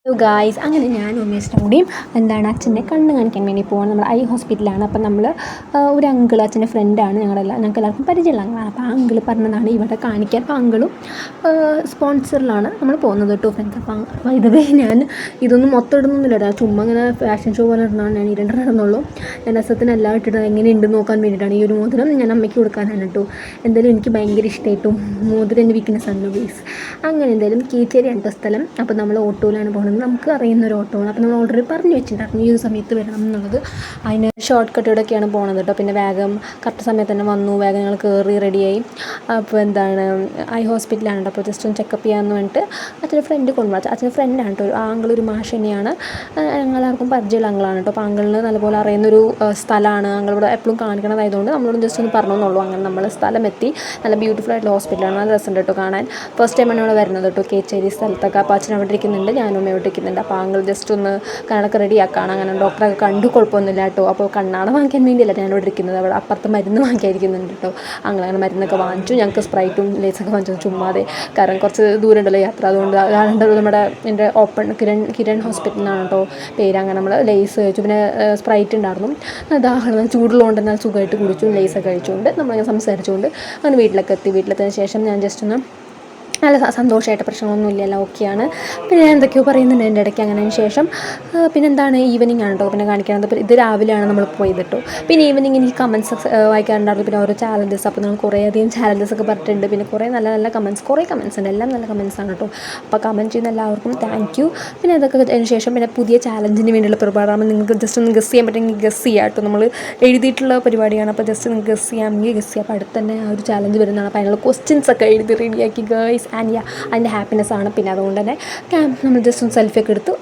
Guys അങ്ങനെ ഞാൻ ഉമേഷിനും കൂടിയും അച്ഛൻ്റെ കണ്ണ് കാണിക്കാൻ വേണ്ടി പോവാണ്. നമ്മൾ ഐ ഹോസ്പിറ്റലാണ്. അപ്പം നമ്മൾ ഒരു അങ്കിൾ അച്ഛൻ്റെ ഫ്രണ്ടാണ്. ഞങ്ങൾക്ക് എല്ലാവർക്കും പരിചയമുള്ള അങ്കിളാണ്. അപ്പോൾ ആ അങ്കിൾ പറഞ്ഞതാണ് ഇവിടെ കാണിക്കാൻ. അപ്പോൾ അങ്കിളും സ്പോൺസറിലാണ് നമ്മൾ പോകുന്നത് കേട്ടോ ഫ്രണ്ട്സ്. അപ്പോൾ ഇതേ ഞാൻ ഇതൊന്നും മൊത്തം ഇടുന്നൊന്നുമില്ല, ചുമ്മാ ഇങ്ങനെ ഫാഷൻ ഷോ പോലെ ഇടുന്നതാണ്. ഞാൻ ഇടണമെന്നുള്ളൂ. ഞാൻ രസത്തിന് എല്ലാം ഇട്ടിട്ട് എങ്ങനെയുണ്ടെന്ന് നോക്കാൻ വേണ്ടിയിട്ടാണ്. ഈ ഒരു മോതിരം ഞാൻ അമ്മയ്ക്ക് കൊടുക്കാനാണ് കേട്ടോ. എന്തായാലും എനിക്ക് ഭയങ്കര ഇഷ്ടമായിട്ടും മോതിരം എൻ്റെ വീക്ക്നെസ് ആണ് ബേസ്. അങ്ങനെ എന്തായാലും കീച്ചേരിയാണ് കേട്ടോ സ്ഥലം. അപ്പോൾ നമ്മൾ ഓട്ടോയിലാണ് പോകുന്നത്. നമുക്ക് അറിയുന്ന ഒരു ഓട്ടോ ആണ്. അപ്പോൾ നമ്മൾ ഓൾറെഡി പറഞ്ഞു വെച്ചിട്ടുണ്ടായിരുന്നു ഈ ഒരു സമയത്ത് വരണം എന്നുള്ളത്. അതിന് ഷോർട്ട് കട്ടിലൂടെയൊക്കെയാണ് പോകുന്നത് കേട്ടോ. പിന്നെ വേഗം കറക്റ്റ് സമയത്ത് തന്നെ വന്നു. വേഗം ഞങ്ങൾ കയറി റെഡിയായി. അപ്പോൾ ഐ ഹോസ്പിറ്റലാണ്. അപ്പോൾ ജസ്റ്റ് ഒന്ന് ചെക്കപ്പ് ചെയ്യാമെന്ന് പറഞ്ഞിട്ട് അച്ഛൻ്റെ ഫ്രണ്ട് കൊണ്ടുപോകാം. അച്ഛൻ്റെ ഫ്രണ്ടാണ് കേട്ടോ. ആ അങ്കിൾ ഒരു മാഷ് തന്നെയാണ്. ഞങ്ങളെല്ലാവർക്കും പരിചയമുള്ള അങ്കിളാണ് കേട്ടോ. അപ്പോൾ അങ്കിളിന് നല്ലപോലെ അറിയുന്നൊരു സ്ഥലമാണ്. അങ്ങളിവിടെ എപ്പോഴും കാണിക്കണതായതുകൊണ്ട് നമ്മളോട് ജസ്റ്റ് ഒന്ന് പറഞ്ഞെന്നുള്ളൂ. അങ്ങനെ നമ്മൾ സ്ഥലം എത്തി. നല്ല ബ്യൂട്ടിഫുൾ ആയിട്ടുള്ള ഹോസ്പിറ്റലാണ്. നല്ല രസമുണ്ട് കേട്ടോ കാണാൻ. ഫസ്റ്റ് ടൈമാണ് ഇവിടെ വരുന്നത് കേട്ടോ, കേച്ചേരി സ്ഥലത്തൊക്കെ. അപ്പോൾ അച്ഛൻ അവിടെ ഇരിക്കുന്നുണ്ട്, ഞാനും ഇവിടെ ഇരിക്കുന്നുണ്ട്. അപ്പോൾ ആങ്കിൾ ജസ്റ്റ് ഒന്ന് കണ്ണൊക്കെ റെഡിയാക്കുകയാണ്. അങ്ങനെ ഡോക്ടറൊക്കെ കണ്ടു, കുഴപ്പമൊന്നുമില്ല കേട്ടോ. അപ്പോൾ കണ്ണാട വാങ്ങിക്കാൻ വേണ്ടിയല്ല ഞാനിവിടെ ഇരിക്കുന്നത്, അവിടെ അപ്പുറത്ത് മരുന്ന് വാങ്ങിക്കാതിരിക്കുന്നുണ്ട് കേട്ടോ. അങ്ങനെ മരുന്നൊക്കെ വാങ്ങിച്ചു. ഞങ്ങൾക്ക് സ്പ്രൈറ്റും ലേസൊക്കെ വാങ്ങിച്ചു ചുമ്മാതെ, കാരണം കുറച്ച് ദൂരം ഉണ്ടല്ലോ യാത്ര. അതുകൊണ്ട് നമ്മുടെ എൻ്റെ കിരൺ ഹോസ്പിറ്റലിനാണ് കേട്ടോ പേര്. അങ്ങനെ നമ്മൾ ലേസ് കഴിച്ചു, പിന്നെ സ്പ്രൈറ്റ് ഉണ്ടായിരുന്നു. ദാഹരണം ചൂടുള്ളതുകൊണ്ട് തന്നെ സുഖമായിട്ട് കുടിച്ചു. ലേസൊക്കെ കഴിച്ചുകൊണ്ട് നമ്മൾ സംസാരിച്ചുകൊണ്ട് അങ്ങനെ വീട്ടിലൊക്കെ എത്തി. വീട്ടിലെത്തിയതിന് ശേഷം ഞാൻ ജസ്റ്റ് ഒന്ന് നല്ല സന്തോഷമായിട്ട്, പ്രശ്നമൊന്നുമില്ല, എല്ലാം ഓക്കെയാണ്. പിന്നെ ഞാൻ എന്തൊക്കെയോ പറയുന്നുണ്ട് എൻ്റെ ഇടയ്ക്ക്. അങ്ങനെ ശേഷം പിന്നെന്താണ് ഈവനിങ് ആണ് കേട്ടോ പിന്നെ കാണിക്കുന്നത്. ഇത് രാവിലെയാണ് നമ്മൾ പോയത് കേട്ടോ. പിന്നെ ഈവനിങ് എനിക്ക് കമൻസ് വായിക്കാറുണ്ടായിരുന്നു. പിന്നെ ഓരോ ചാലഞ്ചസ്, അപ്പോൾ നമ്മൾ കുറേയധികം ചാലഞ്ചസ് ഒക്കെ പറഞ്ഞിട്ടുണ്ട്. പിന്നെ കുറേ നല്ല കുറേ കമൻസ് ഉണ്ട്, എല്ലാം നല്ല കമൻസാണ് കേട്ടോ. അപ്പോൾ കമൻറ്റ് ചെയ്യുന്ന എല്ലാവർക്കും താങ്ക് യു. പിന്നെ അതൊക്കെ അതിന് ശേഷം പിന്നെ പുതിയ ചാലഞ്ചിന് വേണ്ടിയുള്ള പ്രിപ്പയറാകുമ്പോൾ നിങ്ങൾക്ക് ജസ്റ്റ് ഒന്ന് ഗസ് ചെയ്യാൻ പറ്റുമെങ്കിൽ ഗസ് ചെയ്യാം കേട്ടോ. നമ്മൾ എഴുതിയിട്ടുള്ള പരിപാടിയാണ്. അപ്പോൾ ജസ്റ്റ് നിങ്ങൾക്ക് ഗസ് ചെയ്യാമെങ്കിൽ ഗസ് ചെയ്യാം. അപ്പോൾ അടുത്ത് തന്നെ ആ ഒരു ചാലഞ്ച് വരുന്നതാണ്. അപ്പോൾ അതിനുള്ള ക്വസ്റ്റ്യൻസ് ഒക്കെ എഴുതി റെഡിയാക്കി ഗേൾസ്. ആൻഡ് അതിൻ്റെ ഹാപ്പിനെസ്സാണ്. പിന്നെ അതുകൊണ്ട് തന്നെ നമ്മൾ ജസ്റ്റ് ഒന്ന് സെൽഫി ഒക്കെ എടുത്തു